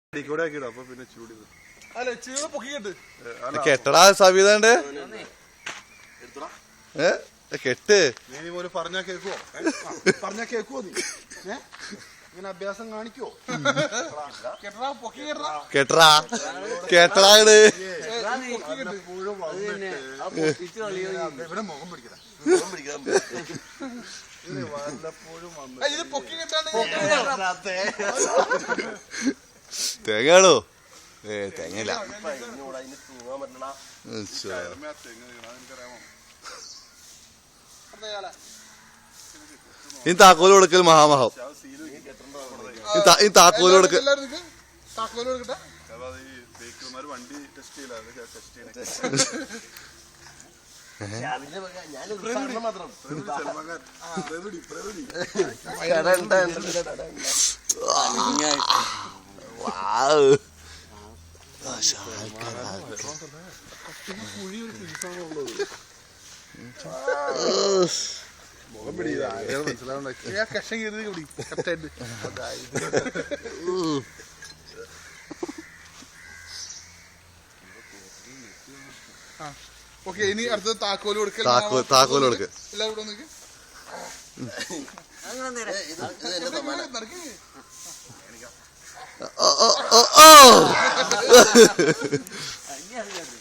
അപ്പൊ പിന്നെ ചൂടി കെട്ടടാ സവിതണ്ട് കെട്ട് നീ പോലെ പറഞ്ഞാ കേക്കുവോ പറഞ്ഞാ കേക്കുവോ നീ ഇങ്ങനെ അഭ്യാസം കാണിക്കോ കെട്ടടാ കെട്ടടാ ഇവിടെ മുഖം പിടിക്കണ വല്ലപ്പോഴും തേങ്ങയാണോ തേങ്ങയില്ല ഈ താക്കോല് കൊടുക്കൽ മഹാമഹം ഈ താക്കോല് കൊടുക്കൽ വണ്ടി ടെസ്റ്റ് മുഖം പിടിക്കുക മനസ്സിലാവണ്ട കഷം കയറി പിടി കറക്റ്റായിട്ട് ഓക്കെ ഇനി അടുത്ത താക്കോല് കൊടുക്കൽ താക്കോല് കൊടുക്ക എല്ലാവരും ഓ